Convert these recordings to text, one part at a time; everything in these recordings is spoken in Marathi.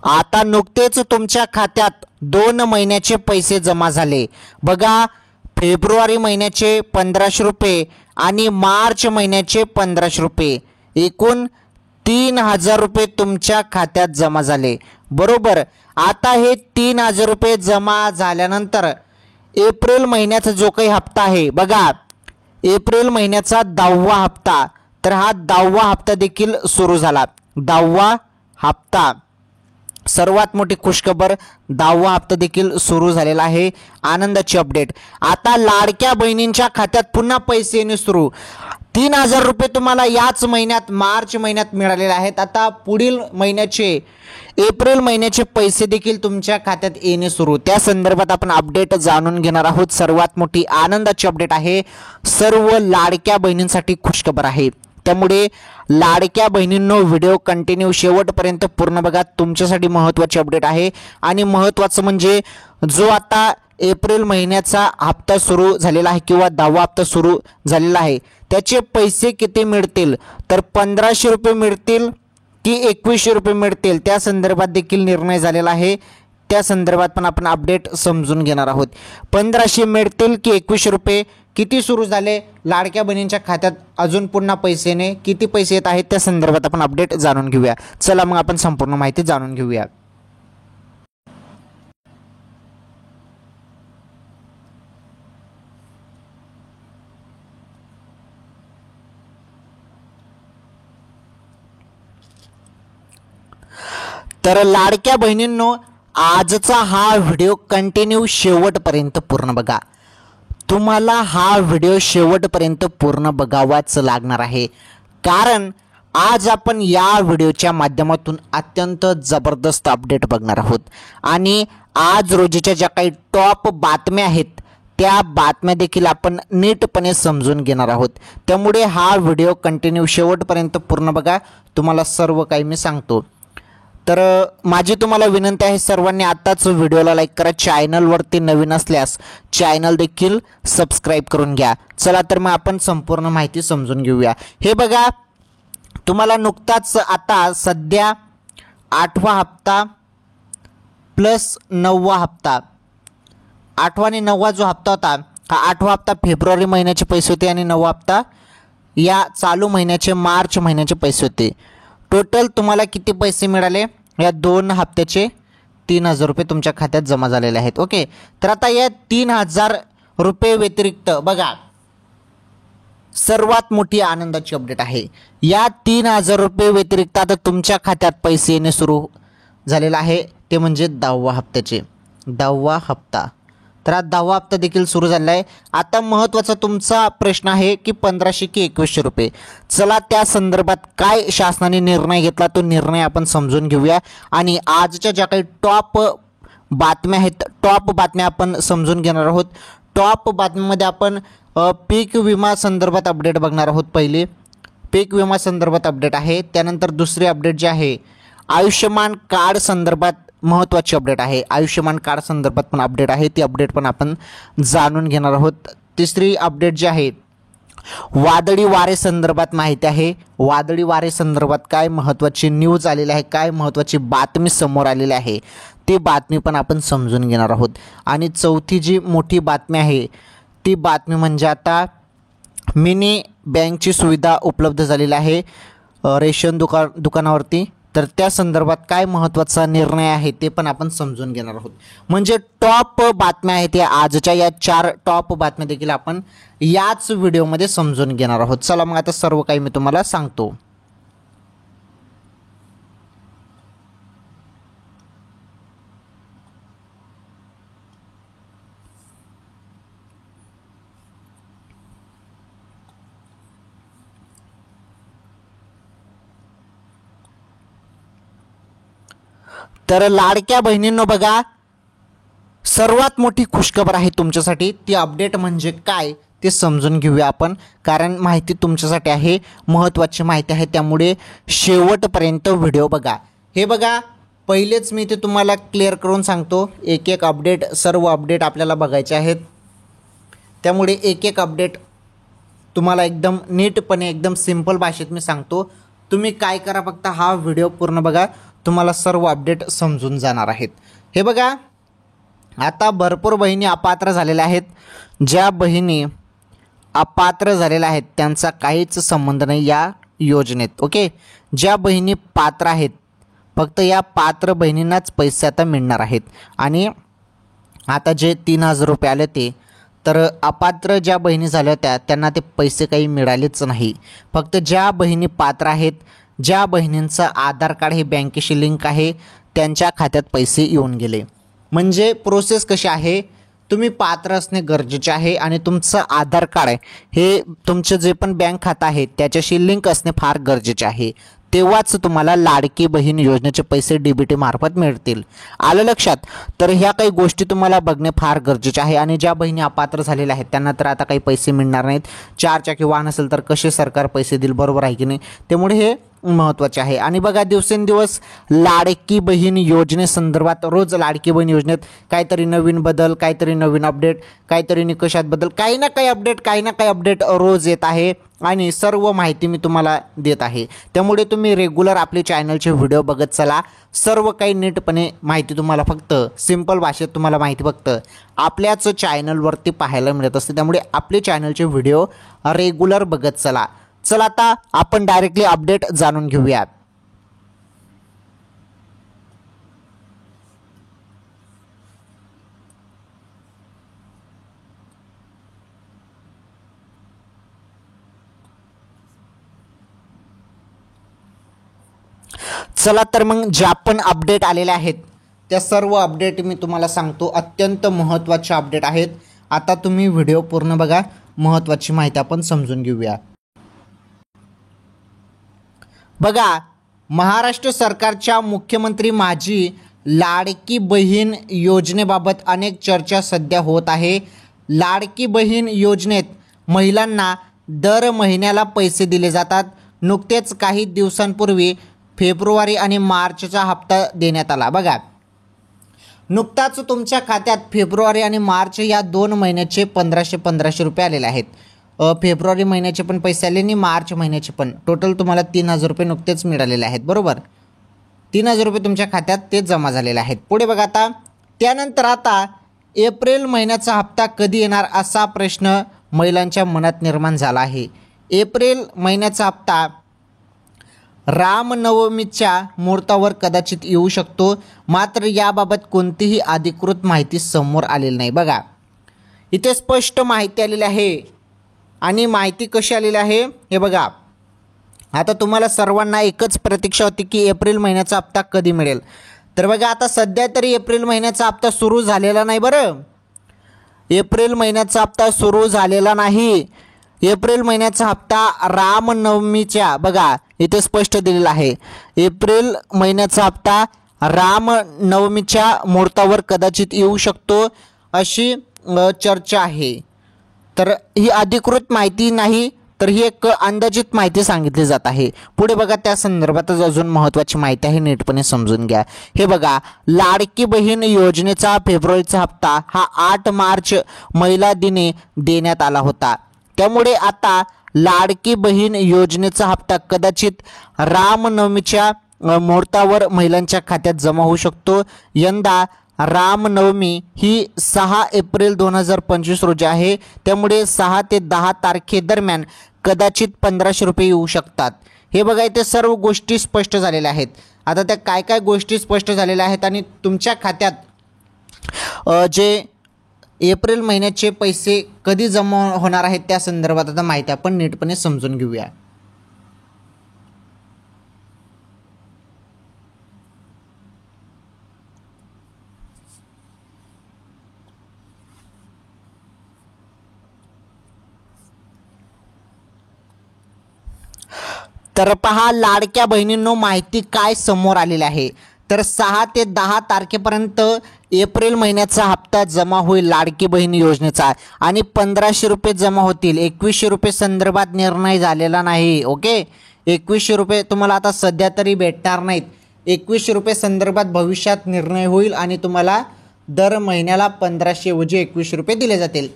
आता नुकतेच तुमच्या खात्यात 2 महिन्याचे पैसे जमा झाले बघा। फेब्रुवारी महिन्याचे 1500 रुपये आणि मार्च महिन्याचे 1500 रुपये, एकूण 3000 रुपये तुमच्या खात्यात जमा झाले बरोबर। आता हे 3000 रुपये जमा झाल्यानंतर एप्रिल महिन्याचा जो काही हप्ता आहे बघा, एप्रिल महिन्याचा 10वा हप्ता, तर हा 10वा हप्ता देखील सुरू झाला। 10वा हप्ता, सर्वात मोठी खुशखबर, 10वा हप्ता देखील सुरू झालेला आहे। आनंदाची अपडेट, आता लाडक्या बहिणींच्या खात्यात पुन्हा पैसे येणे सुरू। 3000 रुपये तुम्हाला याच महिन्यात मार्च महिन्यात मिळालेले आहेत। आता पुढील महिन्याचे एप्रिल महिन्याचे पैसे देखील तुमच्या खात्यात येणे सुरू, त्या संदर्भात आपण अपडेट जाणून घेणार आहोत। सर्वात मोठी आनंदाची अपडेट आहे, सर्व लाडक्या बहिणींसाठी खुशखबर आहे, त्यामुळे लाडक्या बहिणींनो व्हिडिओ कंटिन्यू शेवटपर्यंत पूर्ण बघा, तुमच्यासाठी महत्त्वाची अपडेट आहे। आणि महत्त्वाचं म्हणजे जो आता एप्रिल महिन्याचा हप्ता सुरू झालेला आहे किंवा 10वा हप्ता सुरू झालेला आहे, त्याचे पैसे किती मिळतील, तर 1500 रुपये मिळतील की 2100 रुपये मिळतील, त्या संदर्भात देखील निर्णय झालेला आहे। त्या संदर्भात पण आपण अपडेट समजून घेणार आहोत। 1500 मिळतील की 2100 रुपये, किती सुरू झाले लाडक्या बहिणींच्या खात्यात, अजून पुन्हा पैसेने किती पैसे येत आहेत, त्या संदर्भात आपण अपडेट जाणून घेऊया। चला मग आपण संपूर्ण माहिती जाणून घेऊया। तर लाडक्या बहिणींनो, आजचा हा व्हिडिओ कंटिन्यू शेवटपर्यंत पूर्ण बघा। तुम्हाला हा व्हिडिओ शेवटपर्यंत पूर्ण बघावाच लागणार आहे, कारण आज आपण या व्हिडिओच्या माध्यमातून अत्यंत जबरदस्त अपडेट बघणार आहोत। आणि आज रोजीच्या ज्या काही टॉप बातम्या आहेत त्या बातम्या देखील आपण नीटपणे समजून घेणार आहोत, त्यामुळे हा व्हिडिओ कंटिन्यू शेवटपर्यंत पूर्ण बघा, तुम्हाला सर्व काही मी सांगतो। तर माझी तुम्हाला विनंती आहे, सर्वांनी आताच व्हिडिओला लाईक करा, चॅनलवरती नवीन असल्यास चॅनल देखील सबस्क्राईब करून घ्या। चला तर मग आपण संपूर्ण माहिती समजून घेऊया। हे बघा, तुम्हाला नुकताच आता सध्या 8वा हप्ता प्लस 9वा हप्ता, 8वा आणि 9वा जो हप्ता होता, हा 8वा हप्ता फेब्रुवारी महिन्याचे पैसे होते आणि 9वा हप्ता या चालू महिन्याचे मार्च महिन्याचे पैसे होते। टोटल तुम्हाला किती पैसे मिळाले, या 2 हप्त्याचे 3000 रुपये तुमच्या खात्यात जमा झालेले आहेत। ओके, तर आता या 3000 रुपये व्यतिरिक्त बघा, सर्वात मोठी आनंदाची अपडेट आहे, या 3000 रुपये व्यतिरिक्त आता तुमच्या खात्यात पैसे येणे सुरू झालेला आहे, ते म्हणजे 10वा हप्त्याचे 10वा हप्ता। तर हा 10वा हप्ता देखील सुरू झालेला आहे। आता महत्त्वाचा तुमचा प्रश्न आहे की 1500 की 2100 रुपये, चला त्या संदर्भात काय शासनाने निर्णय घेतला तो निर्णय आपण समजून घेऊया। आणि आजच्या ज्या काही टॉप बातम्या आहेत, टॉप बातम्या आपण समजून घेणार आहोत। टॉप बातमीमध्ये आपण पीक विमा संदर्भात अपडेट बघणार आहोत। पहिले पीक विमा संदर्भात अपडेट आहे, त्यानंतर दुसरी अपडेट जी आहे आयुष्यमान कार्ड संदर्भात महत्त्वाची अपडेट आहे, आयुष्यमान कार्ड संदर्भात पण अपडेट आहे, ती अपडेट पण आपण जाणून घेणार आहोत। तिसरी अपडेट जी आहे वादळी वारे संदर्भात माहिती आहे, वादळी वारे संदर्भात काय महत्त्वाची न्यूज आलेली आहे, काय महत्त्वाची बातमी समोर आलेली आहे, ती बातमी पण आपण समजून घेणार आहोत। आणि चौथी जी मोठी बातमी आहे ती बातमी म्हणजे आता मिनी बँकची सुविधा उपलब्ध झालेली आहे रेशन दुकानावरती, तर त्या संदर्भात काय महत्त्वाचा निर्णय आहे ते पण आपण समजून घेणार आहोत। म्हणजे टॉप बातम्या आहेत या आजच्या, या 4 टॉप बातम्या देखील आपण याच व्हिडिओमध्ये समजून घेणार आहोत। चला मग आता सर्व काही मी तुम्हाला सांगतो। तर लाडक्या बहिणींनो बघा, सर्वात मोठी खुशखबर आहे तुमच्यासाठी, ती अपडेट म्हणजे काय ते समजून घेऊया आपण, कारण माहिती तुमच्यासाठी आहे, महत्त्वाची माहिती आहे, त्यामुळे शेवटपर्यंत व्हिडिओ बघा। हे बघा, पहिलेच मी ते तुम्हाला क्लिअर करून सांगतो, एक एक अपडेट, सर्व अपडेट आपल्याला बघायचे आहेत, त्यामुळे एक एक अपडेट तुम्हाला एकदम नीटपणे एकदम सिंपल भाषेत मी सांगतो। तुम्ही काय करा, फक्त हा व्हिडिओ पूर्ण बघा, तुम्हाला सर्व अपडेट समजून जाणार आहेत. हे बघा, आता भरपूर बहिणी अपात्र झालेल्या आहेत. ज्या बहिणी अपात्र झालेल्या आहेत त्यांचा काहीच संबंध नाही या योजनेत. ओके, ज्या बहिणी पात्र आहेत फक्त या पात्र बहिणींनाच पैसे आता मिळणार आहेत. आणि आता जे 3,000 रुपये आले ते तर अपात्र ज्या बहिणी झाल्या होत्या त्यांना ते पैसे काही मिळालेच नाही. फक्त ज्या बहिणी पात्र आहेत, ज्या बहिणींचं आधार कार्ड हे बँकेशी लिंक आहे त्यांच्या खात्यात पैसे येऊन गेले. म्हणजे प्रोसेस कशी आहे, तुम्ही पात्र असणे गरजेचे आहे आणि तुमचं आधार कार्ड आहे हे तुमचं जे पण बँक खातं आहे त्याच्याशी लिंक असणे फार गरजेचे आहे. तेव्हाच तुम्हाला लाडकी बहीण योजनेचे पैसे DBT मार्फत मिळतील. आलं लक्षात? तर ह्या काही गोष्टी तुम्हाला बघणे फार गरजेचे आहे. आणि ज्या बहिणी अपात्र झालेल्या आहेत त्यांना तर आता काही पैसे मिळणार नाहीत. 4 चाकी वाहन असेल तर कसे सरकार पैसे देईल, बरोबर आहे की नाही? त्यामुळे हे महत्त्वाचे आहे. आणि बघा, दिवसेंदिवस लाडकी बहीण योजनेसंदर्भात रोज लाडकी बहीण योजनेत काहीतरी नवीन बदल, काहीतरी नवीन अपडेट, काहीतरी निकषात बदल, काही ना काही अपडेट रोज येत आहे आणि सर्व माहिती मी तुम्हाला देत आहे. त्यामुळे तुम्ही रेग्युलर आपले चॅनलचे व्हिडिओ बघत चला. सर्व काही नीटपणे माहिती तुम्हाला फक्त सिंपल भाषेत तुम्हाला माहिती फक्त आपल्याच चॅनलवरती पाहायला मिळत असते. त्यामुळे आपले चॅनलचे व्हिडिओ रेग्युलर बघत चला. चला आता आपण डायरेक्टली अपडेट जाणून घेऊया. चला तर मग ज्या पण अपडेट आलेल्या आहेत त्या सर्व अपडेट मी तुम्हाला सांगतो. अत्यंत महत्त्वाचे अपडेट आहेत. आता तुम्ही व्हिडिओ पूर्ण बघा, महत्त्वाची माहिती आपण समजून घेऊया. बघा, महाराष्ट्र सरकारच्या मुख्यमंत्री माझी लाडकी बहीण योजनेबाबत अनेक चर्चा सध्या होत आहे. लाडकी बहीण योजनेत महिलांना दर महिन्याला पैसे दिले जातात. नुकतेच काही दिवसांपूर्वी फेब्रुवारी आणि मार्चचा हप्ता देण्यात आला. बघा, नुकताच तुमच्या खात्यात फेब्रुवारी आणि मार्च या 2 महिन्याचे 1500 रुपये आलेले आहेत. फेब्रुवारी महिन्याचे पण पैसे आले आणि मार्च महिन्याचे पण. टोटल तुम्हाला 3,000 रुपये नुकतेच मिळालेले आहेत. बरोबर, 3,000 रुपये तुमच्या खात्यात ते जमा झालेले आहेत. पुढे बघा, आता त्यानंतर आता एप्रिल महिन्याचा हप्ता कधी येणार असा प्रश्न महिलांच्या मनात निर्माण झाला आहे. एप्रिल महिन्याचा हप्ता रामनवमीच्या मुहूर्तावर कदाचित येऊ शकतो. मात्र याबाबत कोणतीही अधिकृत माहिती समोर आलेली नाही. बघा, इथे स्पष्ट माहिती आलेली आहे. आणि माहिती कशी आलेली आहे हे बघा. आता तुम्हाला सर्वांना एकच प्रतीक्षा होती की एप्रिल महिन्याचा हप्ता कधी मिळेल. तर बघा, आता सध्या तरी एप्रिल महिन्याचा हप्ता सुरू झालेला नाही. बरं, एप्रिल महिन्याचा हप्ता सुरू झालेला नाही. एप्रिल महिन्याचा हप्ता रामनवमीच्या, बघा इथे स्पष्ट दिलेला आहे, एप्रिल महिन्याचा हप्ता रामनवमीच्या मुहूर्तावर कदाचित येऊ शकतो अशी चर्चा आहे. तर ही अधिकृत माहिती नाही, तर ही एक अंदाजित माहिती सांगितली जात आहे. पुढे बघा, त्या संदर्भातच अजून महत्त्वाची माहिती आहे, नीटपणे समजून घ्या. हे बघा, लाडकी बहीण योजनेचा फेब्रुवारीचा हप्ता हा 8 मार्च महिला दिनी देण्यात आला होता. त्यामुळे आता लाडकी बहीण योजनेचा हप्ता कदाचित रामनवमीच्या मुहूर्तावर महिलांच्या खात्यात जमा होऊ शकतो. यंदा रामनवमी ही 6 एप्रिल 2025 रोजी आहे. त्यामुळे 6 ते 10 तारखेदरम्यान कदाचित 1500 रुपये येऊ शकतात. हे बघा, इथे सर्व गोष्टी स्पष्ट झालेल्या आहेत. आता त्या काय काय गोष्टी स्पष्ट झालेल्या आहेत आणि तुमच्या खात्यात जे एप्रिल महिन्याचे पैसे कधी जमा होणार आहेत त्या संदर्भात आता माहिती आपण नीटपणे समजून घेऊया. तर पहा, लाडक्या बहिणींनो, माहिती काय समोर आलेली आहे. तर 6 ते 10 तारखेपर्यंत एप्रिल महिन्याचा हप्ता जमा होईल लाडकी बहीण योजनेचा आणि 1500 रुपये जमा होतील. 2100 रुपये संदर्भात निर्णय झालेला नाही. ओके, 2100 रुपये तुम्हाला आता सध्या तरी भेटणार नाहीत. 2100 रुपये संदर्भात भविष्यात निर्णय होईल आणि तुम्हाला दर महिन्याला 1500 ऐवजी 2100 रुपये दिले जातील.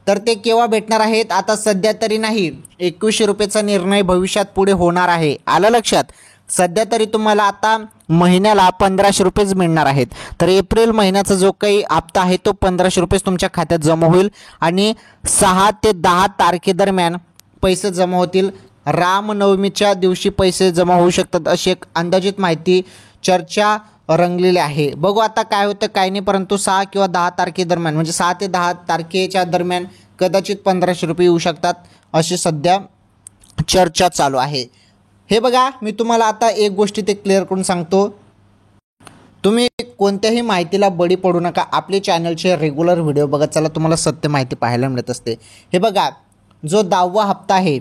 तर ते केव्हा भेटणार आहेत आता सध्या तरी नाही. 2100 रुपयेचा निर्णय भविष्यात पुढे होणार आहे. आलं लक्षात? सध्या तरी तुम्हाला आता महिन्याला 1500 रुपयेच मिळणार आहेत. तर एप्रिल महिन्याचा जो काही हप्ता आहे तो 1500 रुपये तुमच्या खात्यात जमा होईल आणि 6 ते 10 तारखेदरम्यान पैसे जमा होतील. रामनवमीच्या दिवशी पैसे जमा होऊ शकतात अशी एक अंदाजित माहिती चर्चा रंगलेली आहे. बघू आता काय होतं काय नाही, परंतु 6 किंवा 10 तारखेदरम्यान म्हणजे 6 ते 10 तारखेच्या दरम्यान कदाचित 1500 रुपये येऊ शकतात अशी सध्या चर्चा चालू आहे. हे बघा, मी तुम्हाला आता एक गोष्टी ते क्लिअर करून सांगतो, तुम्ही कोणत्याही माहितीला बळी पडू नका. आपले चॅनलचे रेग्युलर व्हिडिओ बघत चला, तुम्हाला सत्य माहिती पाहायला मिळत असते. हे बघा, जो 10वा हप्ता आहे,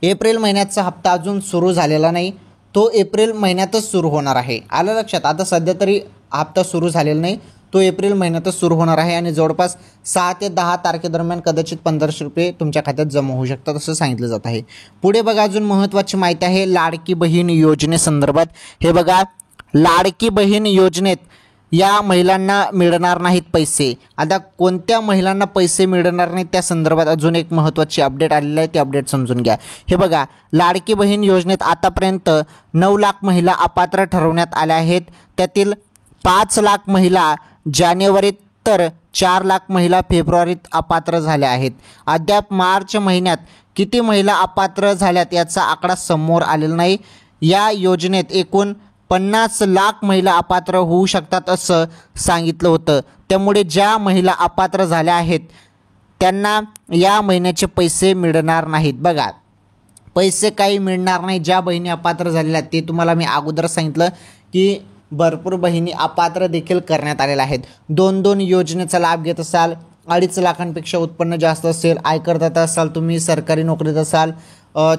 एप्रिल महिन्याचा हप्ता अजून सुरू झालेला नाही, तो एप्रिल महिन्यातच सुरू होणार आहे. आलं लक्षात? आता सध्या तरी हप्ता सुरू झालेला नाही, तो एप्रिल महिन्यातच सुरू होणार आहे आणि जवळपास 6 ते 10 तारखेदरम्यान कदाचित 1500 रुपये तुमच्या खात्यात जमा होऊ शकतात असं सांगितलं जात आहे. पुढे बघा, अजून महत्त्वाची माहिती आहे लाडकी बहीण योजनेसंदर्भात. हे बघा, लाडकी बहीण योजनेत या महिलांना मिळणार नाहीत पैसे. आता कोणत्या महिलांना पैसे मिळणार नाहीत त्या संदर्भात अजून एक महत्त्वाची अपडेट आलेली आहे, ती अपडेट समजून घ्या. हे बघा, लाडकी बहीण योजनेत आतापर्यंत 9 लाख महिला अपात्र ठरवण्यात आल्या आहेत. त्यातील 5 लाख महिला जानेवारीत तर 4 लाख महिला फेब्रुवारीत अपात्र झाल्या आहेत. अद्याप मार्च महिन्यात किती महिला अपात्र झाल्यात याचा आकडा समोर आलेला नाही. या योजनेत एकूण 50 लाख महिला अपात्र होऊ शकतात असं सांगितलं होतं. त्यामुळे ज्या महिला अपात्र झाल्या आहेत त्यांना या महिन्याचे पैसे मिळणार नाहीत. बघा, पैसे काही मिळणार नाही. ज्या बहिणी अपात्र झालेल्या आहेत ते तुम्हाला मी अगोदर सांगितलं की भरपूर बहिणी अपात्र देखील करण्यात आलेल्या आहेत. 2-2 योजनेचा लाभ घेत असाल, 2.5 लाखांपेक्षा उत्पन्न जास्त असेल, आयकरदाता असाल, तुम्ही सरकारी नोकरीत असाल,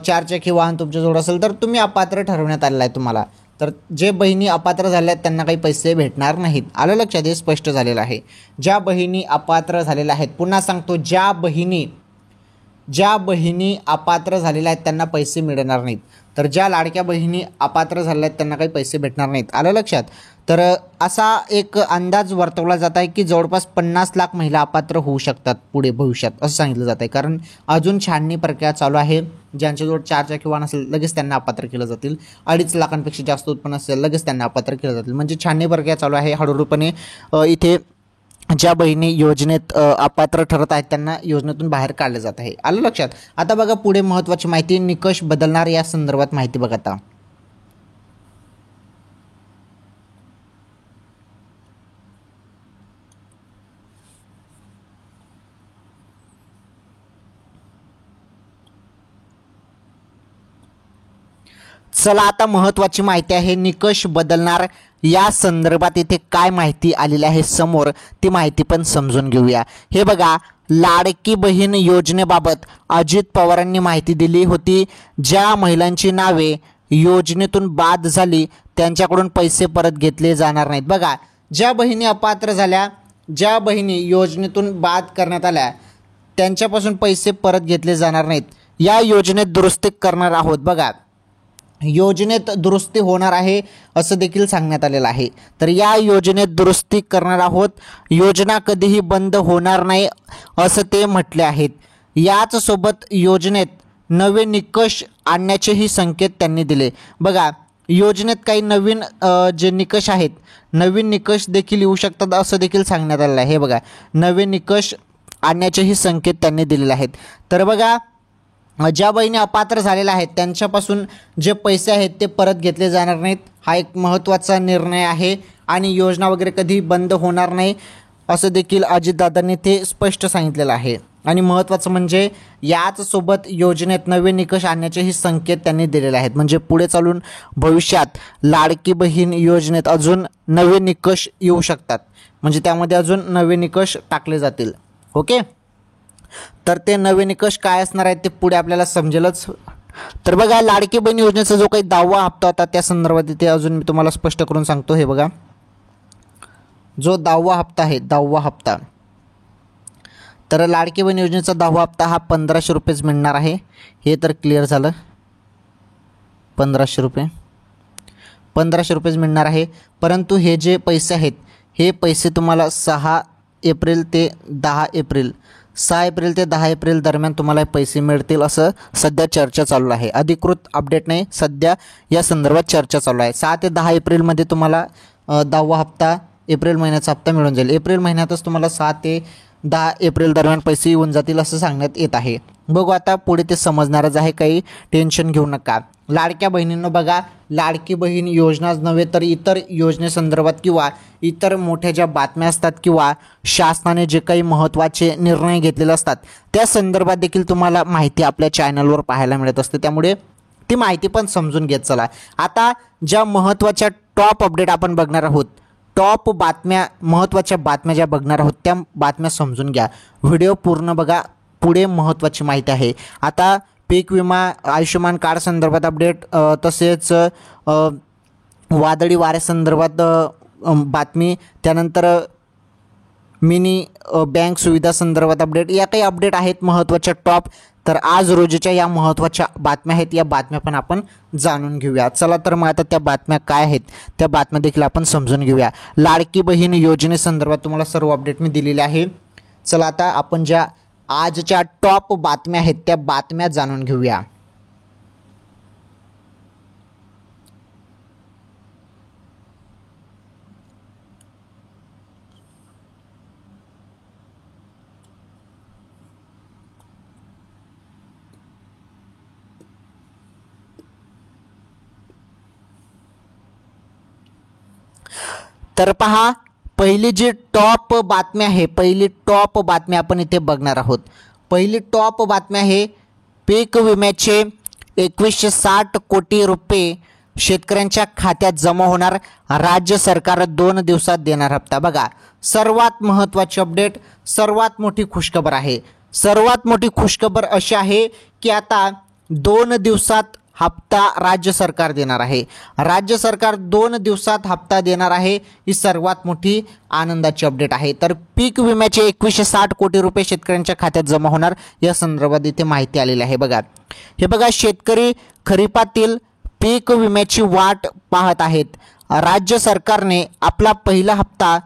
4 चाकी वाहन तुमच्याजवळ असेल तर तुम्ही अपात्र ठरवण्यात आलेलं आहे तुम्हाला. तर जे बहिणी अपात्र झाल्या आहेत त्यांना काही पैसे भेटणार नाहीत. आलं लक्षात? हे स्पष्ट झालेलं आहे. ज्या बहिणी अपात्र झालेल्या आहेत, पुन्हा सांगतो, ज्या बहिणी अपात्र झालेल्या आहेत त्यांना पैसे मिळणार नाहीत. तर ज्या लाडक्या बहिणी अपात्र झालेल्या आहेत त्यांना काही पैसे भेटणार नाहीत. आलं लक्षात? तर असा एक अंदाज वर्तवला जात आहे की जवळपास 50 लाख महिला अपात्र होऊ शकतात पुढे भविष्यात असं सांगितलं जात आहे. कारण अजून छाननी प्रक्रिया चालू आहे. ज्यांच्याजवळ 4 चाकी वाहन असेल लगेच त्यांना अपात्र केलं जातील. 2.5 लाखांपेक्षा जास्त उत्पन्न असेल लगेच त्यांना अपात्र केलं जातील. म्हणजे छाननी प्रक्रिया चालू आहे. हळूहळूपणे इथे ज्या बहिणी योजनेत अपात्र ठरत आहेत त्यांना योजनेतून बाहेर काढले जात आहे. आलं लक्षात? आता बघा, पुढे महत्त्वाची माहिती, निकष बदलणार या संदर्भात माहिती बघा. आता चला, आता महत्त्वाची माहिती आहे, निकष बदलणार या संदर्भात इथे काय माहिती आलेली आहे समोर, ती माहिती पण समजून घेऊया. हे बघा, लाडकी बहीण योजनेबाबत अजित पवारांनी माहिती दिली होती. ज्या महिलांची नावे योजनेतून बाद झाली त्यांच्याकडून पैसे परत घेतले जाणार नाहीत. बघा, ज्या बहिणी अपात्र झाल्या, ज्या बहिणी योजनेतून बाद करण्यात आल्या त्यांच्यापासून पैसे परत घेतले जाणार नाहीत. या योजनेत दुरुस्ती करणार आहोत. बघा, योजनेत दुरुस्ती होणार आहे असं देखील सांगण्यात आलेलं आहे. तर या योजनेत दुरुस्ती करणार आहोत. योजना कधीही बंद होणार नाही असं ते म्हटले आहेत. याच सोबत योजनेत नवे निकष आणण्याचेही संकेत त्यांनी दिले. बघा, योजनेत काही नवीन जे निकष आहेत, नवीन निकष देखील येऊ शकतात असं देखील सांगण्यात आलेलं आहे. हे बघा, नवे निकष आणण्याचेही संकेत त्यांनी दिलेले आहेत. तर बघा, ज्या बहिणी अपात्र झालेल्या आहेत त्यांच्यापासून जे पैसे आहेत ते परत घेतले जाणार नाहीत. हा एक महत्त्वाचा निर्णय आहे आणि योजना वगैरे कधी बंद होणार नाही असं देखील अजितदादांनी ते स्पष्ट सांगितलेलं आहे. आणि महत्त्वाचं म्हणजे याच सोबत योजनेत नवे निकष आणण्याचेही संकेत त्यांनी दिलेले आहेत. म्हणजे पुढे चालून भविष्यात लाडकी बहीण योजनेत अजून नवे निकष येऊ शकतात. म्हणजे त्यामध्ये अजून नवे निकष टाकले जातील. ओके, तर ते नवे निकष काय असणार आहेत ते पुढे आपल्याला समजेलच. तर बघा, लाडकी बहीण योजनेचा जो काही 10वा हप्ता होता त्या संदर्भात इथे अजून मी तुम्हाला स्पष्ट करून सांगतो. हे बघा, जो 10वा हप्ता आहे, 10वा हप्ता, तर लाडकी बहीण योजनेचा 10वा हप्ता हा 1500 रुपयेच मिळणार आहे. हे तर क्लिअर झालं. 1500 रुपयेच मिळणार आहे. परंतु हे जे पैसे आहेत हे पैसे तुम्हाला 6 एप्रिल ते 10 एप्रिल 6 एप्रिल ते 10 एप्रिल दरम्यान तुम्हाला पैसे मिळतील असं सध्या चर्चा चालू आहे. अधिकृत अपडेट नाही, सध्या या संदर्भात चर्चा चालू आहे. 6 ते 10 एप्रिलमध्ये तुम्हाला 10वा हप्ता एप्रिल महिन्याचा हप्ता मिळून जाईल. एप्रिल महिन्यातच तुम्हाला 6 ते 10 एप्रिल दरम्यान पैसे येऊन जातील असं सांगण्यात येत आहे. बघू आता पुढे ते समजणारच आहे, काही टेन्शन घेऊ नका. लाडक्या बहिणींनो बघा, लाडकी बहीण योजनाच नव्हे तर इतर योजनेसंदर्भात किंवा इतर मोठ्या ज्या बातम्या असतात किंवा शासनाने जे काही महत्त्वाचे निर्णय घेतलेले असतात त्या संदर्भात देखील तुम्हाला माहिती आपल्या चॅनलवर पाहायला मिळत असते. त्यामुळे ती माहिती पण समजून घेत चला. आता ज्या महत्त्वाच्या टॉप अपडेट आपण बघणार आहोत, टॉप बातम्या, महत्त्वाच्या बातम्या ज्या बघणार आहोत त्या बातम्या समजून घ्या. व्हिडिओ पूर्ण बघा, पुढे महत्त्वाची माहिती आहे. आता पीक विमा, आयुष्यमान कार्ड संदर्भात अपडेट, तसेच वादळी वाऱ्यासंदर्भात बातमी, त्यानंतर मिनी बँक सुविधा संदर्भात अपडेट, या काही अपडेट आहेत महत्त्वाच्या टॉप. तर आज रोजीच्या या महत्त्वाच्या बातम्या आहेत, या बातम्या पण आपण जाणून घेऊया. चला तर मग आता त्या बातम्या काय आहेत त्या बातम्या देखील आपण समजून घेऊया. लाडकी बहीण योजनेसंदर्भात तुम्हाला सर्व अपडेट मी दिलेले आहे. चला आता आपण ज्या आजच्या टॉप बातम्या आहेत त्या बातम्या जाणून घेऊया. तर पहा, पहिली जी टॉप बातमी आहे, पहिली टॉप बातमी आपण इथे बघणार आहोत. पहिली टॉप बातमी आहे, पीक विम्याचे 2160 कोटी रुपये शेतकऱ्यांच्या खात्यात जमा होणार, राज्य सरकार 2 दिवसात देणार हप्ता. बघा, सर्वात महत्त्वाची अपडेट, सर्वात मोठी खुशखबर आहे. सर्वात मोठी खुशखबर अशी आहे की आता 2 दिवसात हप्ता राज्य सरकार देणार आहे. राज्य सरकार 2 दिवसात हप्ता देणार आहे, ही सर्वात मोठी आनंदाची अपडेट आहे. तर पीक विम्याचे 2160 कोटी रुपये शेतकऱ्यांच्या खात्यात जमा होणार, या संदर्भात इथे माहिती आलेली आहे. बघा, हे बघा, शेतकरी खरीपातील पीक विम्याची वाट पाहत आहेत. राज्य सरकारने आपला पहिला हप्ता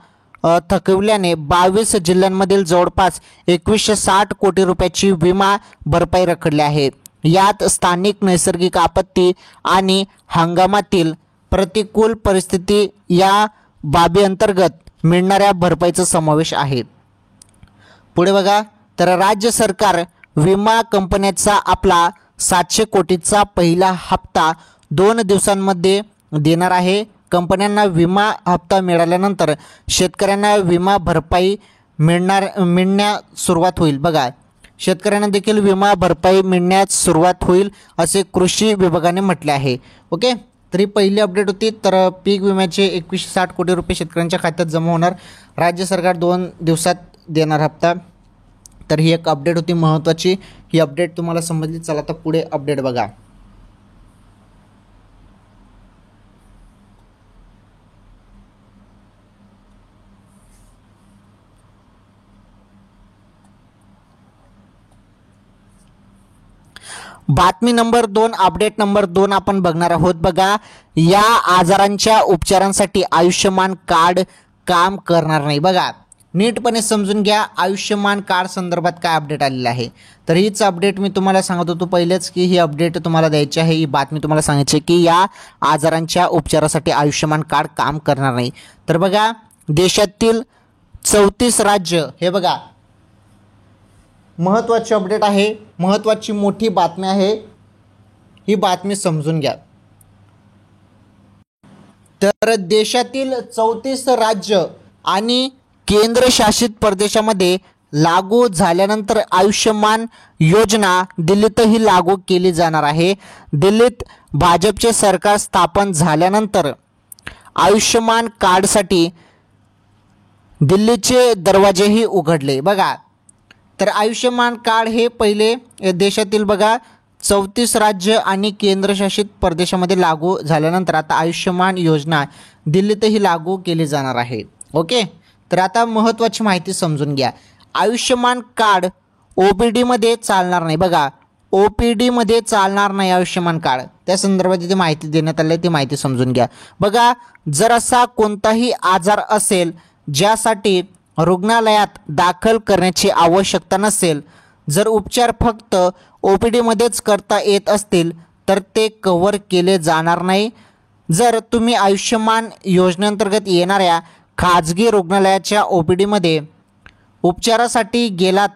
थकवल्याने 22 जिल्ह्यांमधील जवळपास 2160 कोटी रुपयाची विमा भरपाई रखडली आहे. यात स्थानिक नैसर्गिक आपत्ती आणि हंगामातील प्रतिकूल परिस्थिती या बाबी अंतर्गत मिळणाऱ्या भरपाईचा समावेश आहे. पुढे बघा, तर राज्य सरकार विमा कंपन्यांचा आपला 700 कोटीचा पहिला हप्ता 2 दिवसांमध्ये देणार आहे. कंपन्यांना विमा हप्ता मिळाल्यानंतर शेतकऱ्यांना विमा भरपाई मिळण्यास सुरुवात होईल. बघा, शेतकऱ्यांना देखील विमा भरपाई मिळण्यास सुरुवात होईल असे कृषी विभागाने म्हटले आहे. ओके, तर ही पहिली अपडेट होती. तर पीक विम्याचे 2160 कोटी रुपये शेतकऱ्यांच्या खात्यात जमा होणार, राज्य सरकार 2 दिवसात देणार हप्ता. तर ही एक अपडेट होती महत्त्वाची. ही अपडेट तुम्हाला समजली. चला तर पुढे अपडेट बघा. बातमी नंबर 2, अपडेट नंबर 2 आपण बघणार आहोत. बघा, या आजारांच्या उपचारांसाठी आयुष्यमान कार्ड काम करणार नाही. बघा, नीटपणे समजून घ्या, आयुष्यमान कार्ड संदर्भात काय अपडेट आलेली आहे. तर हीच अपडेट मी तुम्हाला सांगत होतो पहिलेच की ही अपडेट तुम्हाला द्यायची आहे. ही बातमी तुम्हाला सांगायची की या आजारांच्या उपचारासाठी आयुष्यमान कार्ड काम करणार नाही. तर बघा, देशातील 34 राज्य, हे बघा महत्त्वाची अपडेट आहे, महत्त्वाची मोठी बातमी आहे. ही बातमी समजून घ्या. तर देशातील 34 राज्य आणि केंद्रशासित प्रदेशामध्ये लागू झाल्यानंतर आयुष्यमान योजना दिल्लीतही लागू केली जाणार आहे. दिल्लीत भाजपचे सरकार स्थापन झाल्यानंतर आयुष्यमान कार्डसाठी दिल्लीचे दरवाजेही उघडले. बघा, तर आयुष्यमान कार्ड हे पहिले देशातील बघा 34 राज्य आणि केंद्रशासित प्रदेशामध्ये लागू झाल्यानंतर आता आयुष्यमान योजना दिल्लीतही लागू केली जाणार आहे. ओके, तर आता महत्त्वाची माहिती समजून घ्या. आयुष्यमान कार्ड OPD मध्ये चालणार नाही. बघा, OPD मध्ये चालणार नाही आयुष्यमान कार्ड. त्या संदर्भात इथे माहिती देण्यात आली, ती माहिती समजून घ्या. बघा, जर असा कोणताही आजार असेल ज्यासाठी रुग्णालयात दाखल करण्याची आवश्यकता नसेल, जर उपचार फक्त OPDमध्येच करता येत असतील तर ते कव्हर केले जाणार नाही. जर तुम्ही आयुष्यमान योजनेअंतर्गत येणाऱ्या खाजगी रुग्णालयाच्या OPDमध्ये उपचारासाठी गेलात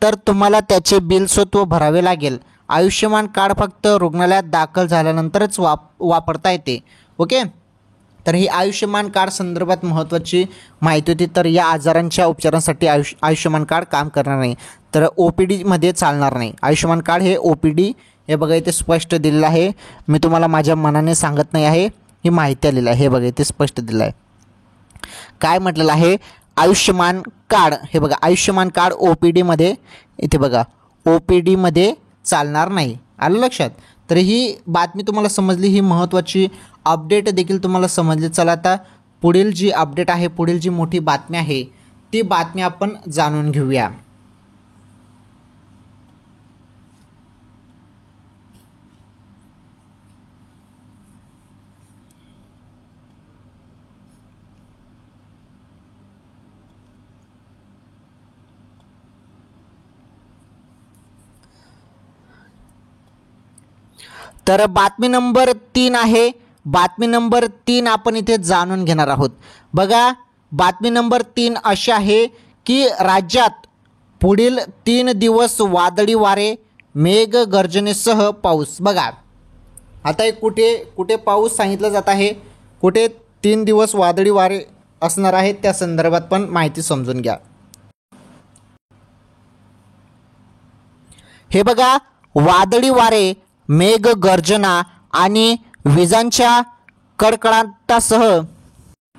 तर तुम्हाला त्याचे बिल स्वतः भरावे लागेल. आयुष्यमान कार्ड फक्त रुग्णालयात दाखल झाल्यानंतरच वापरता येते. ओके, तर ही आयुष्यमान कार्ड संदर्भात महत्त्वाची माहिती होती. तर या आजारांच्या उपचारांसाठी आयुष्यमान कार्ड काम करणार नाही, तर OPDमध्ये चालणार नाही. आयुष्यमान कार्ड हे OPD, हे बघा इथे स्पष्ट दिलेलं आहे. मी तुम्हाला माझ्या मनाने सांगत नाही आहे, ही माहिती आलेली आहे. हे बघा इथे स्पष्ट दिलेलं आहे. काय म्हटलेलं आहे, आयुष्यमान कार्ड, हे बघा आयुष्यमान कार्ड OPDमध्ये, इथे बघा OPDमध्ये चालणार नाही. आलं लक्षात? तर ही बातमी तुम्हाला समजली, ही महत्त्वाची अपडेट देखील तुम्हाला समजली. चला आता पुढील जी अपडेट आहे, पुढील जी मोठी बातमी आहे ती बातमी आपण जाणून घेऊया. तर बातमी नंबर 3 आहे. बातमी नंबर 3 आपण इथे जाणून घेणार आहोत. बघा बातमी नंबर 3 अशी आहे की राज्यात पुढील 3 दिवस वादळी वारे, मेघगर्जनेसह पाऊस. बघा आता एक कुठे पाऊस सांगितलं जात आहे, कुठे 3 दिवस वादळी वारे असणार आहेत, त्या संदर्भात पण माहिती समजून घ्या. हे बघा वादळी वारे, मेघगर्जना आणि विजांच्या कडकडाटासह,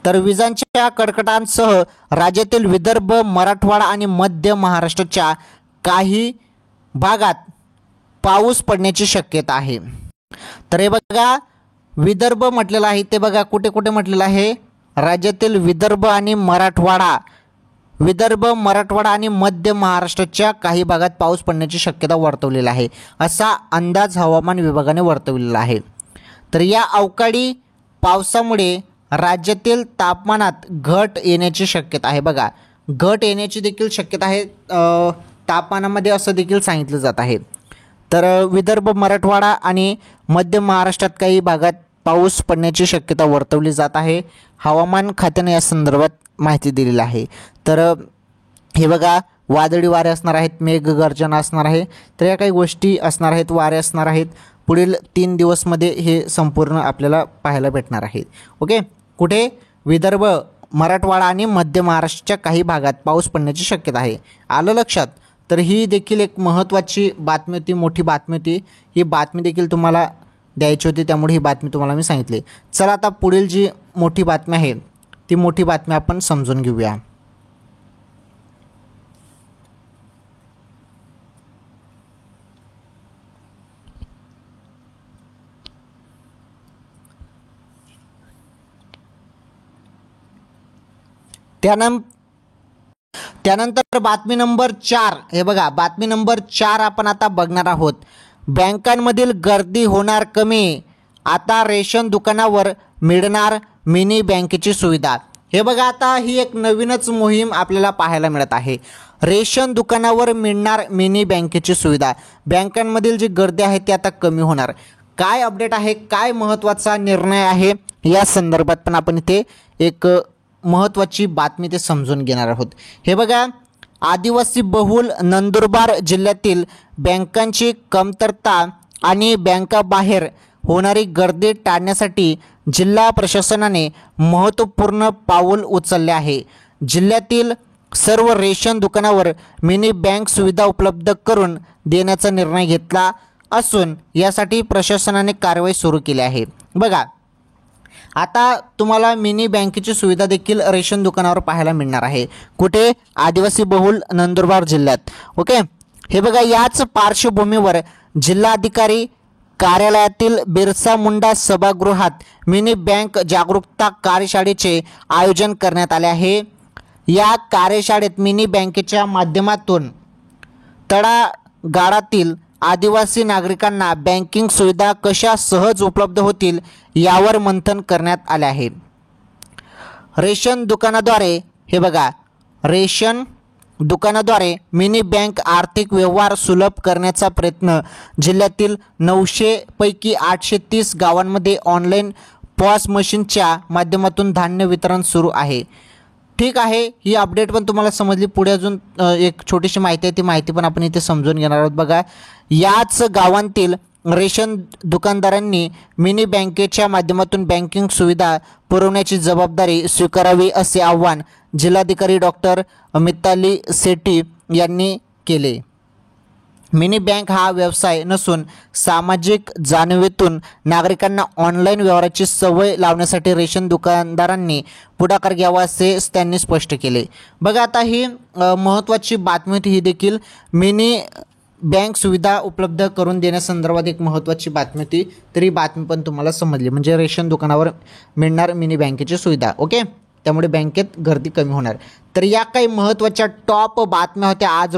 तर विजांच्या कडकडाटांसह राज्यातील विदर्भ, मराठवाडा आणि मध्य महाराष्ट्राच्या काही भागात पाऊस पडण्याची शक्यता आहे. तर हे बघा विदर्भ म्हटलेलं आहे, ते बघा कुठे कुठे म्हटलेलं आहे, राज्यातील विदर्भ मराठवाडा आणि मध्य महाराष्ट्राच्या काही भागात पाऊस पडण्याची शक्यता वर्तवलेली आहे, असा अंदाज हवामान विभागाने वर्तवलेला आहे. तर या अवकाळी पावसामुळे राज्यातील तापमानात घट येण्याची शक्यता आहे. बघा घट येण्याची देखील शक्यता आहे तापमानामध्ये, असं देखील सांगितलं जात आहे. तर विदर्भ, मराठवाडा आणि मध्य महाराष्ट्रात काही भागात पाऊस पडण्याची शक्यता वर्तवली जात आहे. हवामान खात्याने या संदर्भात माहिती दिलेली आहे. तर हे बघा वादळी वारे असणार आहेत, मेघगर्जना असणार आहे, तर या काही गोष्टी असणार आहेत, वारे असणार आहेत. पुढील 3 दिवसमध्ये हे संपूर्ण आपल्याला पाहायला भेटणार आहेत. ओके, कुठे विदर्भ, मराठवाडा आणि मध्य महाराष्ट्राच्या काही भागात पाऊस पडण्याची शक्यता आहे. आलं लक्षात? तर ही देखील एक महत्त्वाची बातमी होती, मोठी बातमी होती. ही बातमी देखील तुम्हाला द्यायची होती, त्यामुळे ही बातमी तुम्हाला मी सांगितली. चला आता पुढील जी मोठी बातमी आहे ती मोठी बातमी आपण समजून घेऊया. त्यानंतर बातमी नंबर 4, हे बघा बातमी नंबर 4 आपण आता बघणार आहोत. बँकांमधील गर्दी होणार कमी, आता रेशन दुकानावर मिळणार मिनी बँकेची सुविधा. हे बघा आता ही एक नवीनच मोहीम आपल्याला पाहायला मिळत आहे. रेशन दुकानावर मिळणार मिनी बँकेची सुविधा. बँकांमधील जी गर्दी आहे ती आता कमी होणार. काय अपडेट आहे, काय महत्त्वाचा निर्णय आहे, या संदर्भात पण आपण इथे एक महत्त्वाची बातमी ते समजून घेणार आहोत. हे बघा आदिवासी बहुल नंदुरबार जिल्ह्यातील बँकांची कमतरता आणि बँकाबाहेर होणारी गर्दी टाळण्यासाठी जिल्हा प्रशासनाने महत्त्वपूर्ण पाऊल उचलले आहे. जिल्ह्यातील सर्व रेशन दुकानावर मिनी बँक सुविधा उपलब्ध करून देण्याचा निर्णय घेतला असून यासाठी प्रशासनाने कारवाई सुरू केली आहे. बघा आता तुम्हाला मिनी बँकेची सुविधा देखील रेशन दुकानावर पाहायला मिळणार आहे. कुठे? आदिवासी बहुल नंदुरबार जिल्ह्यात. ओके, हे बघा याच पार्श्वभूमीवर जिल्हाधिकारी कार्यालयातील बिरसा मुंडा सभागृहात मिनी बँक जागरूकता कार्यशाळेचे आयोजन करण्यात आले आहे. या कार्यशाळेत मिनी बँकेच्या माध्यमातून तळागाळातील आदिवासी नागरिकांना बँकिंग सुविधा कशा सहज उपलब्ध होतील यावर मंथन करण्यात आले आहे. रेशन दुकानाद्वारे हे बघा रेशन दुकानाद्वारे मिनी बँक आर्थिक व्यवहार सुलभ करण्याचा प्रयत्न. जिल्ह्यातील 900 पैकी 830 गावांमध्ये ऑनलाईन पॉस मशीनच्या माध्यमातून धान्य वितरण सुरू आहे. ठीक आहे, ही अपडेट पण तुम्हाला समजली. पुढे अजून एक छोटीशी माहिती आहे, ती माहिती पण आपण इथे समजून घेणार आहोत. बघा, याच गावांतील रेशन दुकानदारांनी मिनी बँकेच्या माध्यमातून बँकिंग सुविधा पुरवण्याची जबाबदारी स्वीकारावी असे आवाहन जिल्हाधिकारी डॉक्टर मिताली सेठी यांनी केले. मिनी बँक हा व्यवसाय नसून सामाजिक जाणीवेतून नागरिकांना ऑनलाईन व्यवहाराची सवय लावण्यासाठी रेशन दुकानदारांनी पुढाकार घ्यावा असे त्यांनी स्पष्ट केले. बघा, आता ही महत्त्वाची बातमी होती. ही देखील मिनी बँक सुविधा उपलब्ध करून देण्यासंदर्भात एक महत्त्वाची बातमी होती. तर ही बातमी पण तुम्हाला समजली, म्हणजे रेशन दुकानावर मिळणार मिनी बँकेची सुविधा. ओके, त्यामुळे बँकेत गर्दी कमी होणार. तर या काही महत्त्वाच्या टॉप बातम्या होत्या आज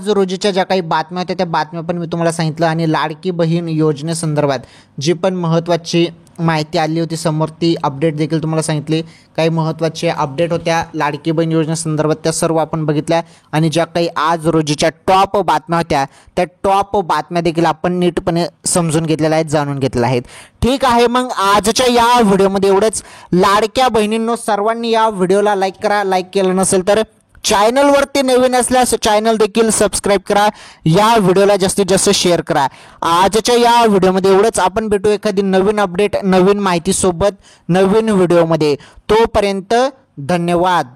रोजीच्या ज्या काही बातम्या होत्या त्या बातम्या पण मी तुम्हाला सांगितलं. आणि लाडकी बहीण योजनेसंदर्भात जी पण महत्त्वाची माहिती आली होती समोर, ती अपडेट देखील तुम्हाला सांगितली. काही महत्त्वाचे अपडेट होत्या लाडकी बहीण योजनेसंदर्भात, त्या सर्व आपण बघितल्या. आणि ज्या काही आज रोजीच्या टॉप बातम्या होत्या त्या टॉप बातम्या देखील आपण नीटपणे समजून घेतलेल्या आहेत, जाणून घातलेल्या आहेत. ठीक आहे, मग आजच्या या व्हिडिओमध्ये एवढंच. लाडक्या बहिणींनो, सर्वांनी या व्हिडिओला लाईक करा. लाईक केलं नसेल तर चॅनलवरती नवीन असल्यास चॅनल देखील सबस्क्राईब करा. या व्हिडिओला जास्तीत जास्त शेअर करा. आजच्या या व्हिडिओमध्ये एवढंच. आपण भेटू एखादी नवीन अपडेट, नवीन माहितीसोबत नवीन व्हिडिओमध्ये. तोपर्यंत धन्यवाद.